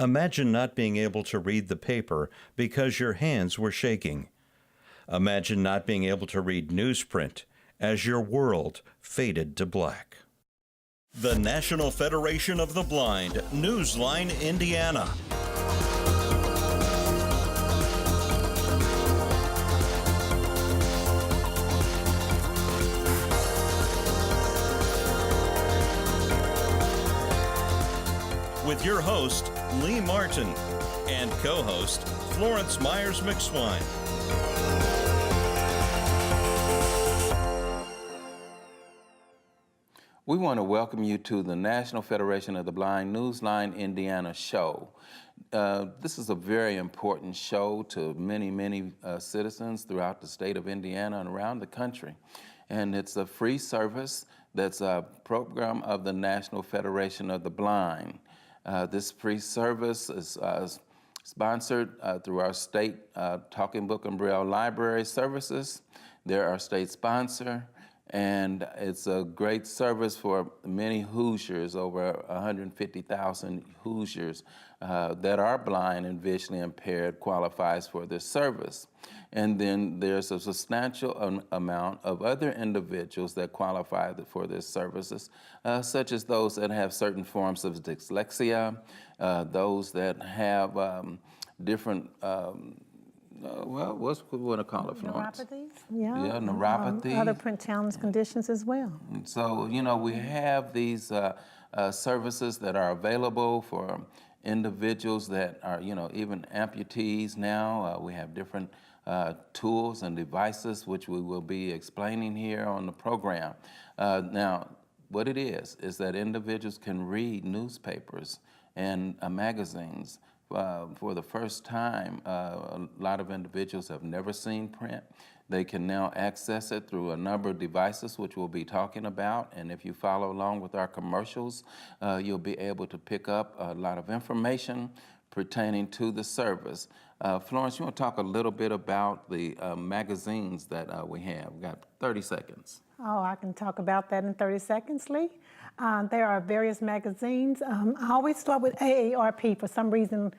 Imagine not being able to read the paper because your hands were shaking. Imagine not being able to read newsprint as your world faded to black. The National Federation of the Blind, Newsline, Indiana. With your host, Lee Martin, and co-host, Florence Myers-McSwine. We want to welcome you to the National Federation of the Blind Newsline Indiana show. This is a very important show to many citizens throughout the state of Indiana and around the country. And it's a free service that's a program of the National Federation of the Blind. This free service is sponsored through our state Talking Book and Braille Library services. They're our state sponsor, and it's a great service for many Hoosiers, over 150,000 Hoosiers that are blind and visually impaired qualifies for this service. And then there's a substantial amount of other individuals that qualify for this services, such as those that have certain forms of dyslexia, those that have different, well, what we want to call it, Florence? Neuropathies? Yeah, neuropathy. Other print challenge conditions as well. So, you know, we have these services that are available for individuals that are, you know, even amputees now. We have different tools and devices, which we will be explaining here on the program. Now, what it is that individuals can read newspapers and magazines. For the first time, a lot of individuals have never seen print. They can now access it through a number of devices, which we'll be talking about. And if you follow along with our commercials, you'll be able to pick up a lot of information pertaining to the service. Florence, you want to talk a little bit about the magazines that we have? We've got 30 seconds. Oh, I can talk about that in 30 seconds, Lee. There are various magazines. I always start with AARP. For some reason,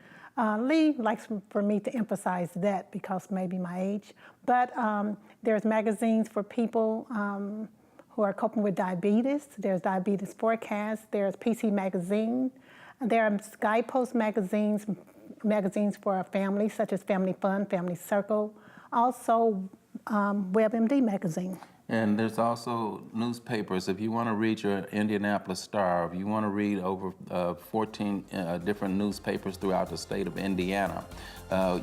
Lee likes for me to emphasize that because maybe my age. But there's magazines for people who are coping with diabetes. There's Diabetes Forecast. There's PC Magazine. There are Guidepost magazines for our family, such as Family Fun, Family Circle. Also, WebMD magazine. And there's also newspapers. If you want to read your Indianapolis Star, if you want to read over 14 different newspapers throughout the state of Indiana,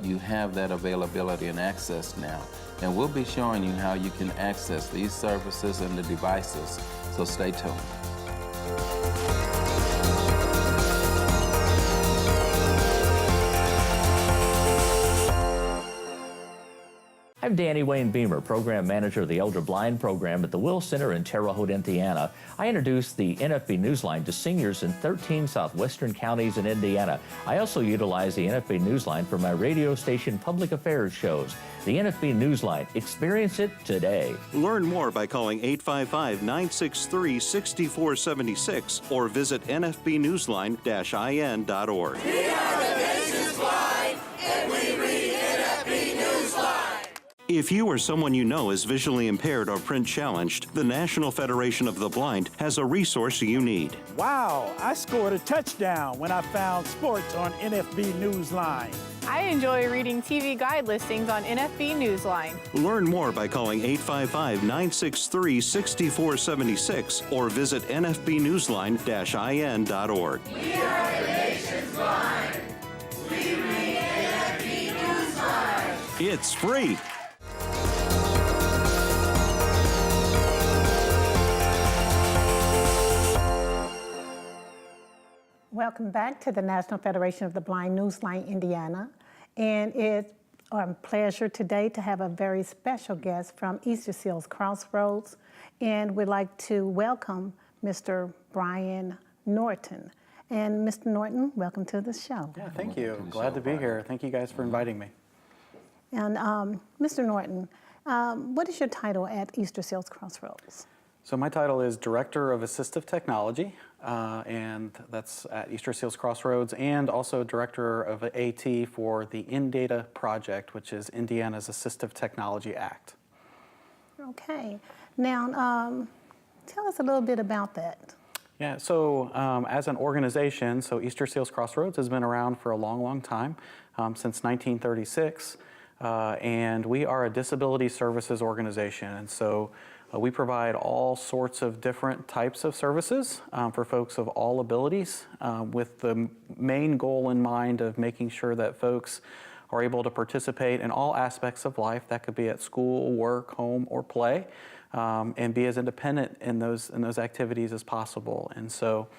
you have that availability and access now. And we'll be showing you how you can access these services and the devices. So stay tuned. I'm Danny Wayne Beamer, Program Manager of the Elder Blind Program at the Will Center in Terre Haute, Indiana. I introduce the NFB Newsline to seniors in 13 southwestern counties in Indiana. I also utilize the NFB Newsline for my radio station public affairs shows. The NFB Newsline, experience it today. Learn more by calling 855-963-6476 or visit nfbnewsline-in.org. We are the nation's blind, and we read NFB Newsline. If you or someone you know is visually impaired or print challenged, the National Federation of the Blind has a resource you need. Wow, I scored a touchdown when I found sports on NFB Newsline. I enjoy reading TV guide listings on NFB Newsline. Learn more by calling 855-963-6476 or visit nfbnewsline-in.org. We are the nation's blind. We read NFB Newsline. It's free. Welcome back to the National Federation of the Blind Newsline, Indiana. And it's a pleasure today to have a very special guest from Easter Seals Crossroads. And we'd like to welcome Mr. Brian Norton. And Mr. Norton, welcome to the show. Yeah, thank you. Glad to be here. Thank you guys for inviting me. And Mr. Norton, what is your title at Easter Seals Crossroads? So my title is Director of Assistive Technology, and that's at Easter Seals Crossroads, and also Director of AT for the InData project, which is Indiana's Assistive Technology Act. Okay. Now, tell us a little bit about that. Yeah, so as an organization, so Easter Seals Crossroads has been around for a long, long time, since 1936, and we are a disability services organization, and so we provide all sorts of different types of services for folks of all abilities, with the main goal in mind of making sure that folks are able to participate in all aspects of life. That could be at school, work, home, or play, and be as independent in those activities as possible. And so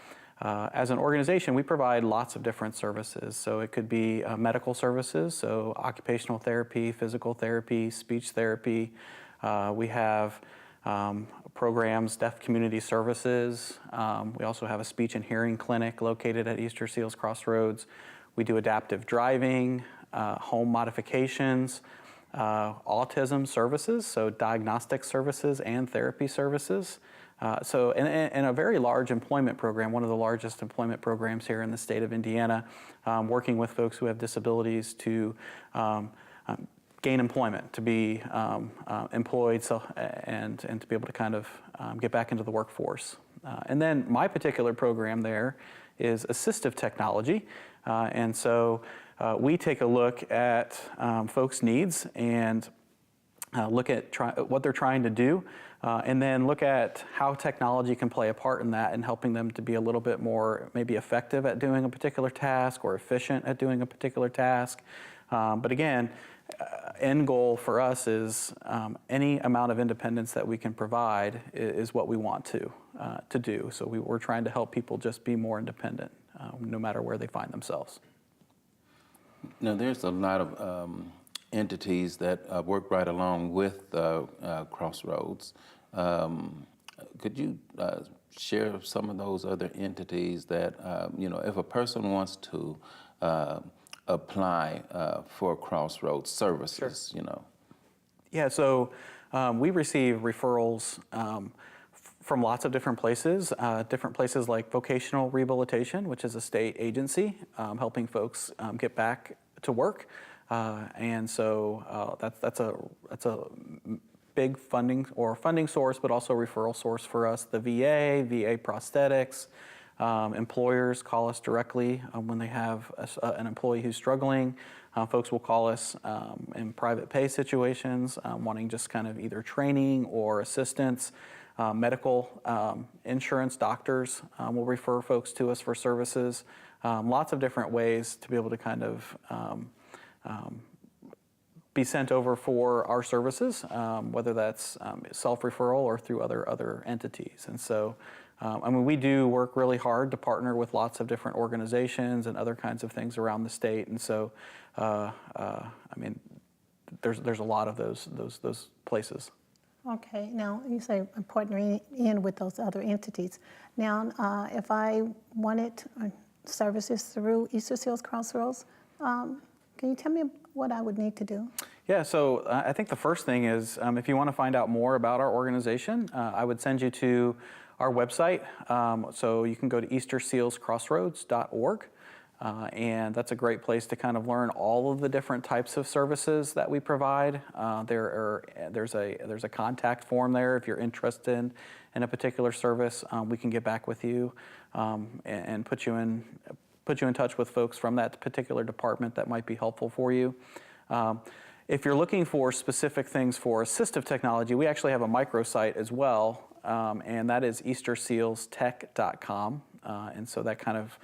as an organization, we provide lots of different services. So it could be medical services, so occupational therapy, physical therapy, speech therapy. We have programs, deaf community services. We also have a speech and hearing clinic located at Easter Seals Crossroads. We do adaptive driving, home modifications, autism services, so diagnostic services and therapy services. And a very large employment program, one of the largest employment programs here in the state of Indiana, working with folks who have disabilities to gain employment, to be employed, and to be able to kind of get back into the workforce. And then my particular program there is assistive technology. And so we take a look at folks' needs and look at what they're trying to do, and then look at how technology can play a part in that and helping them to be a little bit more maybe effective at doing a particular task or efficient at doing a particular task. But again, end goal for us is any amount of independence that we can provide is what we want to do. So we're trying to help people just be more independent, no matter where they find themselves. Now, there's a lot of entities that work right along with Crossroads. Could you share some of those other entities that, if a person wants to apply for Crossroads services, Sure. Yeah, so we receive referrals from lots of different places like vocational rehabilitation, which is a state agency helping folks get back to work, and so that's a big funding source, but also referral source for us. The VA prosthetics. Employers call us directly when they have an employee who's struggling. Folks will call us in private pay situations, wanting just kind of either training or assistance. Medical insurance, doctors will refer folks to us for services. Lots of different ways to be able to kind of be sent over for our services, whether that's self-referral or through other entities. And so we do work really hard to partner with lots of different organizations and other kinds of things around the state, and so there's a lot of those places. Okay. Now you say partnering in with those other entities. Now, if I wanted services through Easter Seals Crossroads, can you tell me what I would need to do? Yeah, so I think the first thing is if you want to find out more about our organization, I would send you to our website. So you can go to eastersealscrossroads.org, and that's a great place to kind of learn all of the different types of services that we provide. There's a contact form there if you're interested in a particular service. We can get back with you and put you in touch with folks from that particular department that might be helpful for you. If you're looking for specific things for assistive technology, we actually have a microsite as well, and that is eastersealstech.com. And so that kind of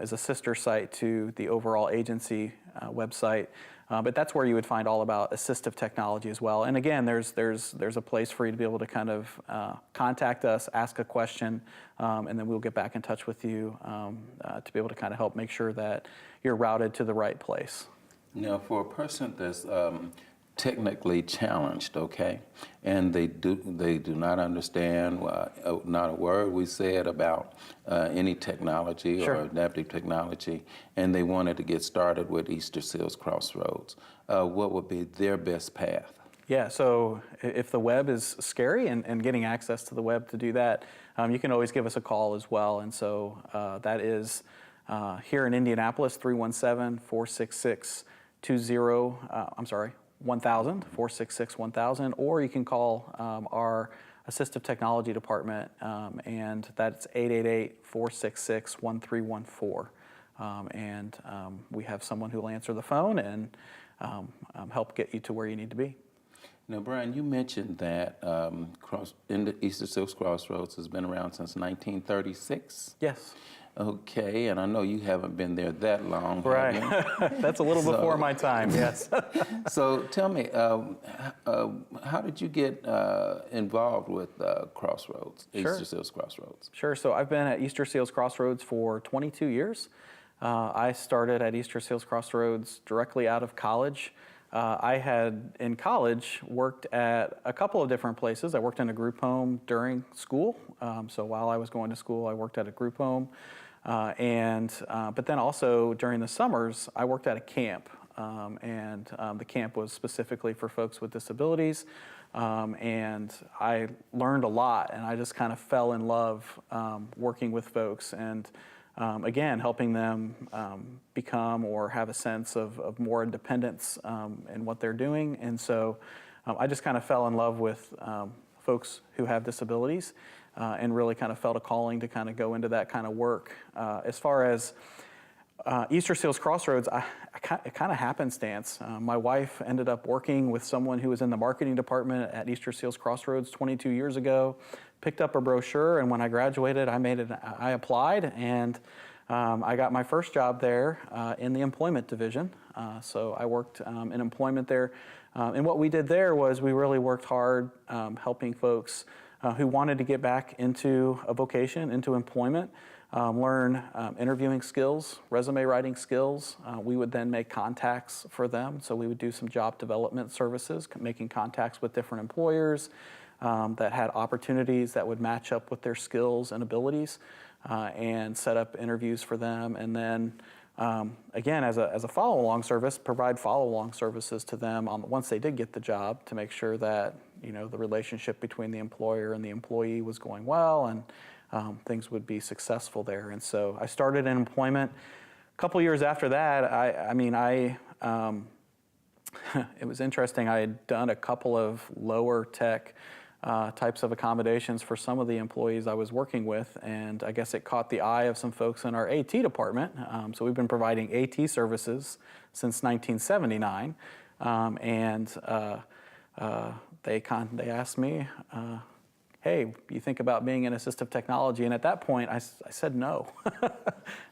is a sister site to the overall agency website. But that's where you would find all about assistive technology as well. And again, there's a place for you to be able to kind of contact us, ask a question, and then we'll get back in touch with you to be able to kind of help make sure that you're routed to the right place. Now, for a person that's technically challenged, okay, and they do not understand not a word we said about any technology Sure. or adaptive technology, and they wanted to get started with Easter Seals Crossroads, what would be their best path? Yeah, so if the web is scary and getting access to the web to do that, you can always give us a call as well. And so that is here in Indianapolis, 317-466-1000, 466-1000, or you can call our assistive technology department, and that's 888-466-1314. And we have someone who will answer the phone and help get you to where you need to be. Now, Brian, you mentioned that Easter Seals Crossroads has been around since 1936. Yes. Okay, and I know you haven't been there that long. Right. That's a little before my time, yes. So tell me, how did you get involved with Crossroads, Sure. Easter Seals Crossroads? Sure, so I've been at Easter Seals Crossroads for 22 years. I started at Easter Seals Crossroads directly out of college. I had, in college, worked at a couple of different places. I worked in a group home during school. So while I was going to school, I worked at a group home. But then also during the summers, I worked at a camp. The camp was specifically for folks with disabilities. And I learned a lot, and I just kind of fell in love working with folks and again, helping them become or have a sense of more independence in what they're doing. And so I just kind of fell in love with folks who have disabilities and really kind of felt a calling to kind of go into that kind of work. As far as Easter Seals Crossroads, it kind of happenstance. My wife ended up working with someone who was in the marketing department at Easter Seals Crossroads 22 years ago, picked up a brochure, and when I graduated, I applied, and I got my first job there in the employment division. So I worked in employment there. And what we did there was we really worked hard helping folks who wanted to get back into a vocation, into employment, learn interviewing skills, resume writing skills. We would then make contacts for them. So we would do some job development services, making contacts with different employers that had opportunities that would match up with their skills and abilities, and set up interviews for them. And then again, as a follow-along service, provide follow-along services to them once they did get the job to make sure that the relationship between the employer and the employee was going well and things would be successful there. And so I started in employment. A couple years after that, it was interesting. I had done a couple of lower tech types of accommodations for some of the employees I was working with, and I guess it caught the eye of some folks in our AT department. So we've been providing AT services since 1979, they asked me, hey, you think about being in assistive technology? And at that point, I said no.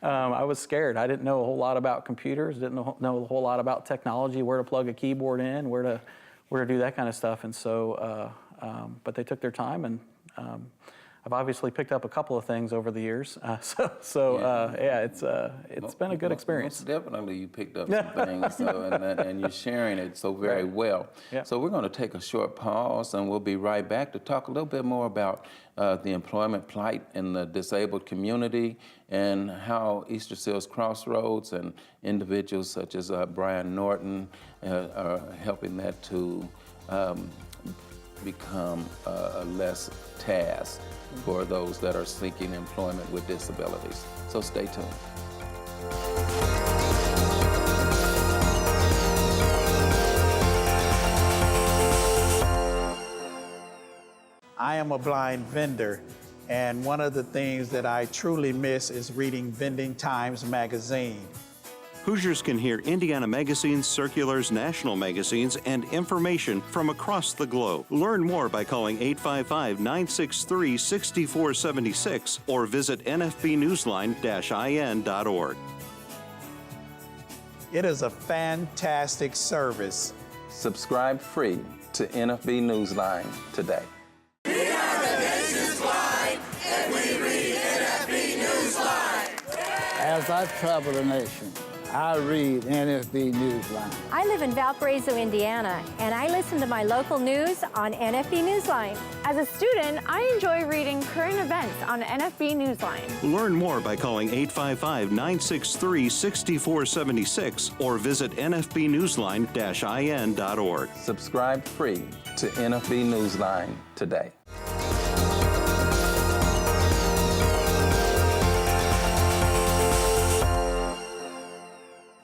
I was scared. I didn't know a whole lot about computers, didn't know a whole lot about technology, where to plug a keyboard in, where to do that kind of stuff. And so, but they took their time, and I've obviously picked up a couple of things over the years. It's been a good experience. Most definitely, you picked up some things, and you're sharing it so very well. Yeah. So we're going to take a short pause, and we'll be right back to talk a little bit more about the employment plight in the disabled community and how Easter Seals Crossroads and individuals such as Brian Norton are helping that to become a less task for those that are seeking employment with disabilities. So stay tuned. I am a blind vendor, and one of the things that I truly miss is reading Vending Times magazine. Hoosiers can hear Indiana magazines, circulars, national magazines, and information from across the globe. Learn more by calling 855-963-6476 or visit nfbnewsline-in.org. It is a fantastic service. Subscribe free to NFB Newsline today. We are the nation's blind, and we read NFB Newsline. As I travel the nation, I read NFB Newsline. I live in Valparaiso, Indiana, and I listen to my local news on NFB Newsline. As a student, I enjoy reading current events on NFB Newsline. Learn more by calling 855-963-6476 or visit nfbnewsline-in.org. Subscribe free to NFB Newsline today.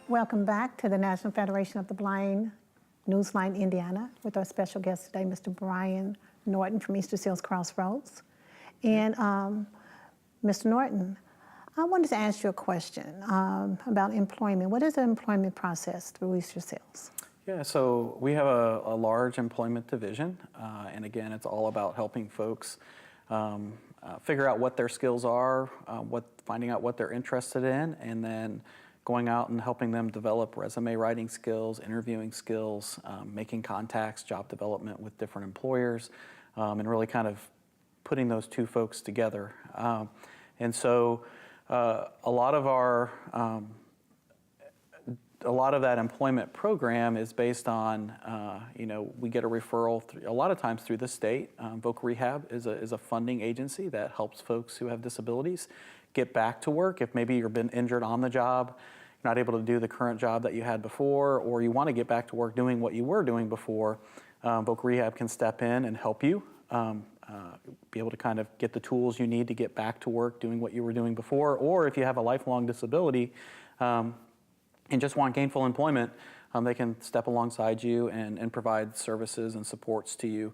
Welcome back to the National Federation of the Blind, Newsline, Indiana, with our special guest today, Mr. Brian Norton from Easter Seals Crossroads. And Mr. Norton, I wanted to ask you a question about employment. What is the employment process through Easter Seals? Yeah, so we have a large employment division, and again, it's all about helping folks figure out what their skills are, finding out what they're interested in, and then going out and helping them develop resume writing skills, interviewing skills, making contacts, job development with different employers, and really kind of putting those two folks together. And so a lot of that employment program is based on, we get a referral a lot of times through the state. Voc Rehab is a funding agency that helps folks who have disabilities get back to work. If maybe you've been injured on the job, you're not able to do the current job that you had before, or you want to get back to work doing what you were doing before, Voc Rehab can step in and help you be able to kind of get the tools you need to get back to work doing what you were doing before. Or if you have a lifelong disability and just want gainful employment, they can step alongside you and provide services and supports to you,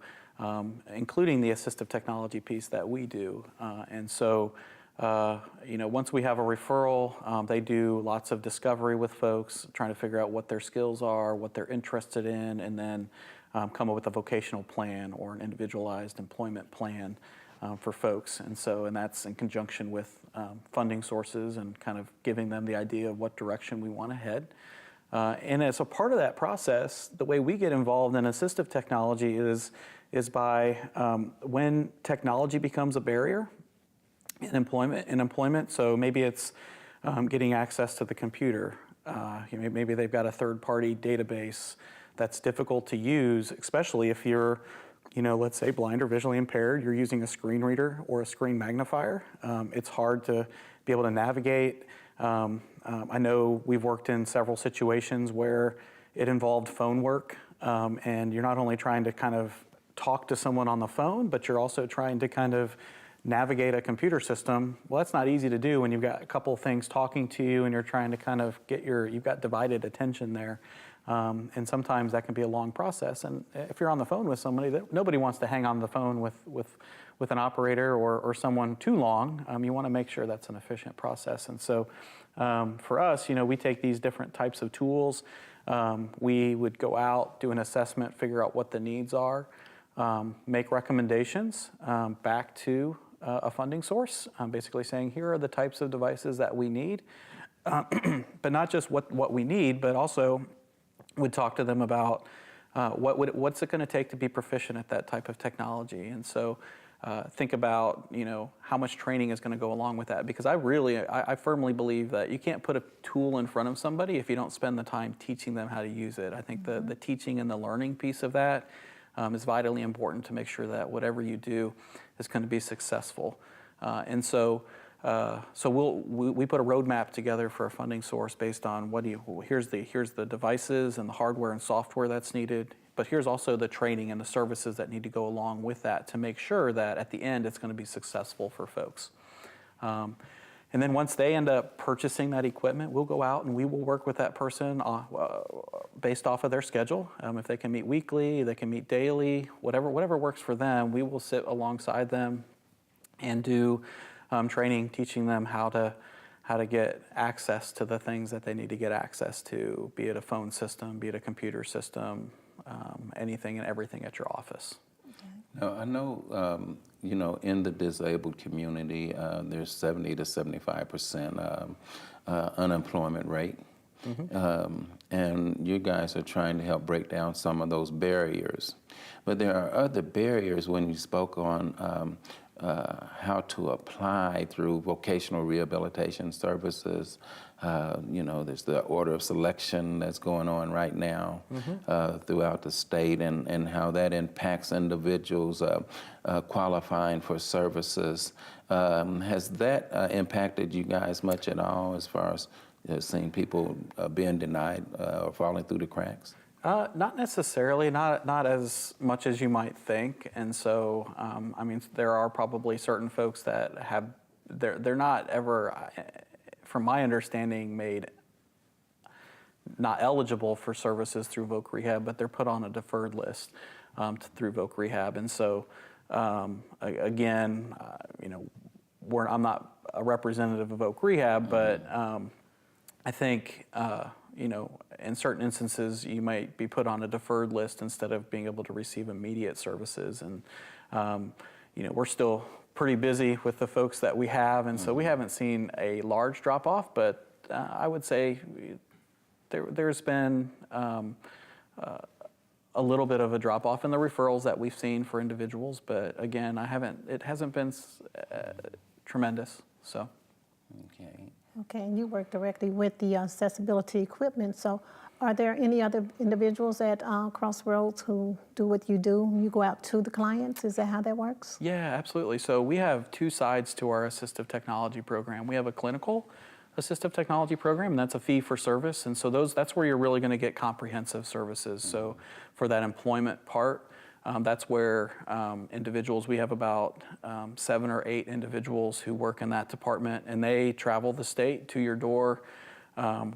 including the assistive technology piece that we do. And so once we have a referral, they do lots of discovery with folks, trying to figure out what their skills are, what they're interested in, and then come up with a vocational plan or an individualized employment plan for folks. And that's in conjunction with funding sources and kind of giving them the idea of what direction we want to head. And as a part of that process, the way we get involved in assistive technology is by when technology becomes a barrier in employment. So maybe it's getting access to the computer. Maybe they've got a third-party database that's difficult to use, especially if you're, let's say blind or visually impaired, you're using a screen reader or a screen magnifier. It's hard to be able to navigate. I know we've worked in several situations where it involved phone work, and you're not only trying to kind of talk to someone on the phone, but you're also trying to kind of navigate a computer system. Well, that's not easy to do when you've got a couple of things talking to you and you're trying to kind of you've got divided attention there. And sometimes that can be a long process. And if you're on the phone with somebody, nobody wants to hang on the phone with an operator or someone too long. You want to make sure that's an efficient process. And so for us, we take these different types of tools. We would go out, do an assessment, figure out what the needs are, make recommendations back to a funding source, basically saying, here are the types of devices that we need, but not just what we need, but also would talk to them about what's it going to take to be proficient at that type of technology. And so think about, how much training is going to go along with that, because I firmly believe that you can't put a tool in front of somebody if you don't spend the time teaching them how to use it. I think the teaching and the learning piece of that is vitally important to make sure that whatever you do is going to be successful. And so we put a roadmap together for a funding source based on here's the devices and the hardware and software that's needed, but here's also the training and the services that need to go along with that to make sure that at the end it's going to be successful for folks. And then once they end up purchasing that equipment, we'll go out and we will work with that person based off of their schedule. If they can meet weekly, they can meet daily, whatever works for them, we will sit alongside them and do training, teaching them how to get access to the things that they need to get access to, be it a phone system, be it a computer system, anything and everything at your office. Now, I know, in the disabled community, there's 70 to 75% unemployment rate. Mm-hmm. And you guys are trying to help break down some of those barriers. But there are other barriers when you spoke on how to apply through vocational rehabilitation services. There's the order of selection that's going on right now throughout the state, and how that impacts individuals qualifying for services. Has that impacted you guys much at all as far as seeing people being denied or falling through the cracks? Not necessarily, not as much as you might think. And so, I mean, there are probably certain folks that they're not ever, from my understanding, made not eligible for services through Voc Rehab, but they're put on a deferred list through Voc Rehab. And so, again, I'm not a representative of Voc Rehab, but I think, in certain instances, you might be put on a deferred list instead of being able to receive immediate services. And, we're still pretty busy with the folks that we have, and so we haven't seen a large drop-off, but I would say there's been a little bit of a drop-off in the referrals that we've seen for individuals, but again, it hasn't been tremendous, so. Okay. Okay, and you work directly with the accessibility equipment, so are there any other individuals at Crossroads who do what you do? You go out to the clients, is that how that works? Yeah, absolutely. So we have two sides to our assistive technology program. We have a clinical assistive technology program, and that's a fee for service, and so that's where you're really going to get comprehensive services. So for that employment part, that's where individuals, we have about 7 or 8 individuals who work in that department, and they travel the state to your door,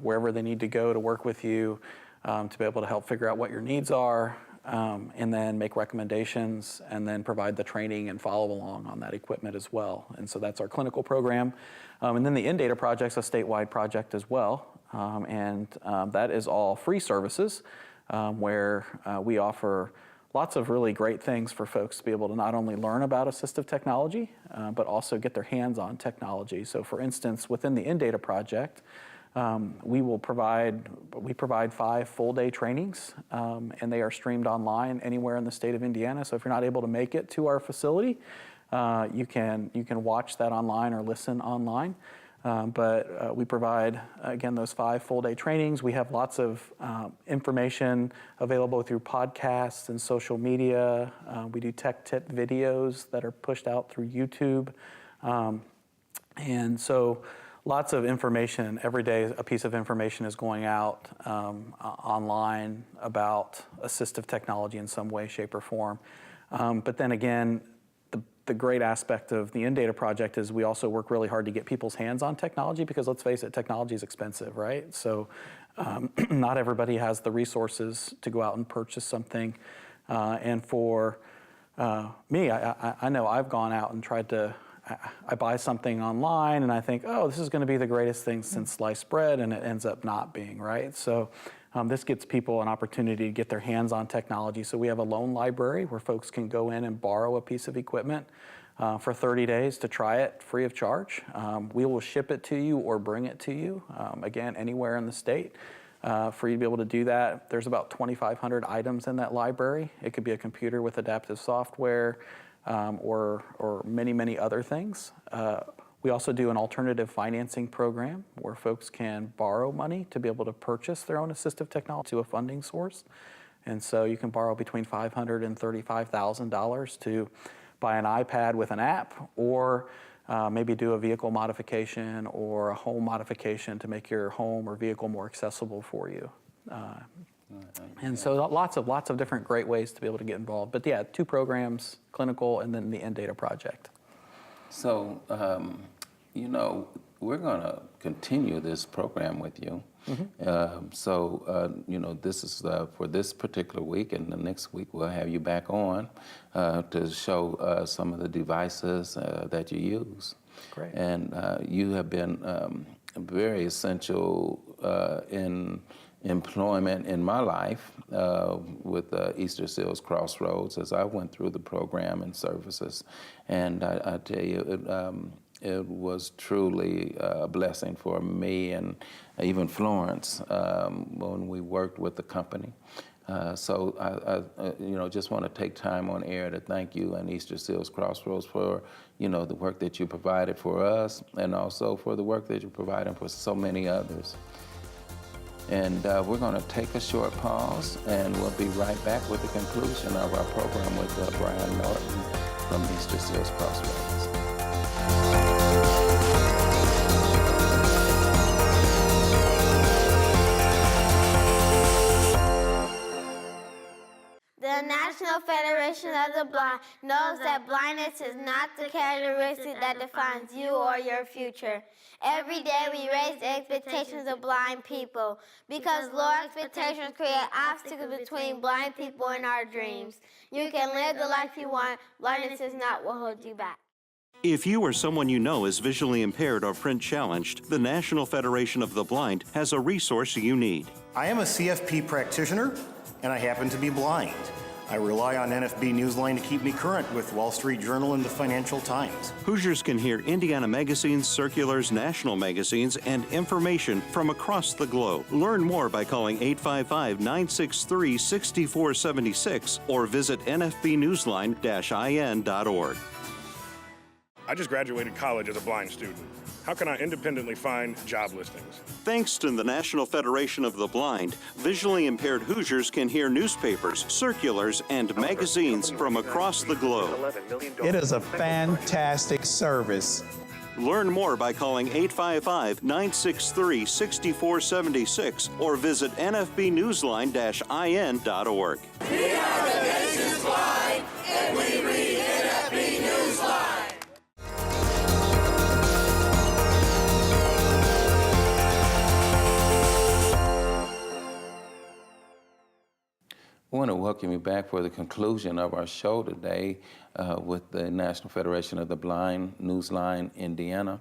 wherever they need to go to work with you, to be able to help figure out what your needs are, and then make recommendations, and then provide the training and follow along on that equipment as well. And so that's our clinical program. And then the InData project's a statewide project as well, and that is all free services, where we offer lots of really great things for folks to be able to not only learn about assistive technology, but also get their hands on technology. So for instance, within the InData project, we provide 5 full-day trainings, and they are streamed online anywhere in the state of Indiana. So if you're not able to make it to our facility, you can watch that online or listen online. But we provide, again, those 5 full-day trainings. We have lots of information available through podcasts and social media. We do tech tip videos that are pushed out through YouTube. And so lots of information. Every day a piece of information is going out online about assistive technology in some way, shape, or form. But then again, the great aspect of the InData project is we also work really hard to get people's hands on technology, because let's face it, technology is expensive, right? So not everybody has the resources to go out and purchase something. And for me, I know I've gone out and tried to, I buy something online and I think, oh, this is going to be the greatest thing since sliced bread, and it ends up not being, right? So this gives people an opportunity to get their hands on technology. So we have a loan library where folks can go in and borrow a piece of equipment for 30 days to try it free of charge. We will ship it to you or bring it to you, again, anywhere in the state. For you to be able to do that, there's about 2,500 items in that library. It could be a computer with adaptive software, or many, many other things. We also do an alternative financing program where folks can borrow money to be able to purchase their own assistive technology to a funding source. And so you can borrow between $500 and $35,000 to buy an iPad with an app, or maybe do a vehicle modification or a home modification to make your home or vehicle more accessible for you. And so lots of different great ways to be able to get involved. But yeah, 2 programs, clinical and then the InData project. So, we're going to continue this program with you. This is for this particular week, and the next week we'll have you back on to show some of the devices that you use. Great. And you have been very essential in employment in my life with Easter Seals Crossroads as I went through the program and services. And I tell you, it was truly a blessing for me and even Florence when we worked with the company. So I just want to take time on air to thank you and Easter Seals Crossroads for, the work that you provided for us and also for the work that you're providing for so many others. And we're going to take a short pause, and we'll be right back with the conclusion of our program with Brian Norton from Easter Seals Crossroads. The National Federation of the Blind knows that blindness is not the characteristic that defines you or your future. Every day we raise the expectations of blind people because low expectations create obstacles between blind people and our dreams. You can live the life you want. Blindness is not what holds you back. If you or someone you know is visually impaired or print challenged, the National Federation of the Blind has a resource you need. I am a CFP practitioner, and I happen to be blind. I rely on NFB Newsline to keep me current with Wall Street Journal and the Financial Times. Hoosiers can hear Indiana magazines, circulars, national magazines, and information from across the globe. Learn more by calling 855-963-6476 or visit nfbnewsline-in.org. I just graduated college as a blind student. How can I independently find job listings? Thanks to the National Federation of the Blind, visually impaired Hoosiers can hear newspapers, circulars, and magazines from across the globe. It is a fantastic service. Learn more by calling 855-963-6476 or visit nfbnewsline-in.org. We are the nation's blind, and we read NFB Newsline. I want to welcome you back for the conclusion of our show today with the National Federation of the Blind, Newsline, Indiana.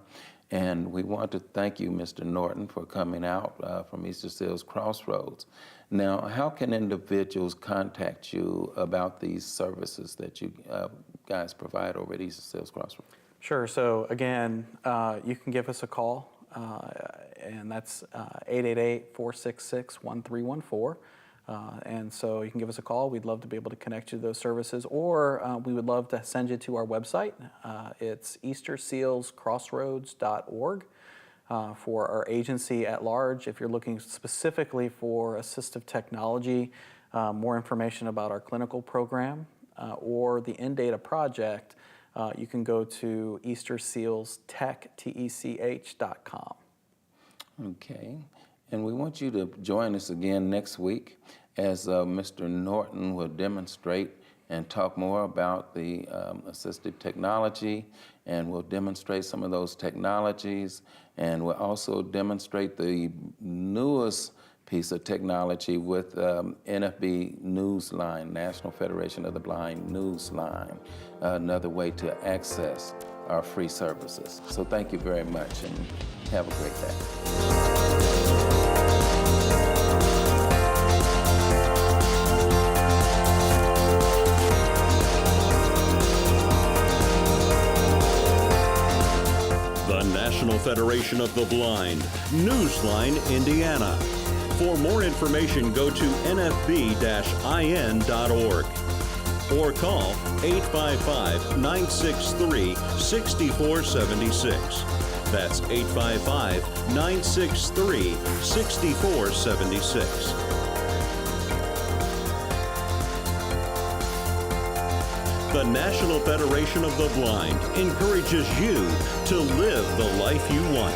And we want to thank you, Mr. Norton, for coming out from Easter Seals Crossroads. Now, how can individuals contact you about these services that you guys provide over at Easter Seals Crossroads? Sure. So again, you can give us a call, and that's 888-466-1314. And so you can give us a call. We'd love to be able to connect you to those services, or we would love to send you to our website. It's eastersealscrossroads.org for our agency at large. If you're looking specifically for assistive technology, more information about our clinical program, or the In-Data project, you can go to eastersealstech.com. Okay. And we want you to join us again next week as Mr. Norton will demonstrate and talk more about the assistive technology, and we'll demonstrate some of those technologies, and we'll also demonstrate the newest piece of technology with NFB Newsline, National Federation of the Blind Newsline, another way to access our free services. So thank you very much, and have a great day. National Federation of the Blind, Newsline, Indiana. For more information, go to nfb-in.org or call 855-963-6476. That's 855-963-6476. The National Federation of the Blind encourages you to live the life you want.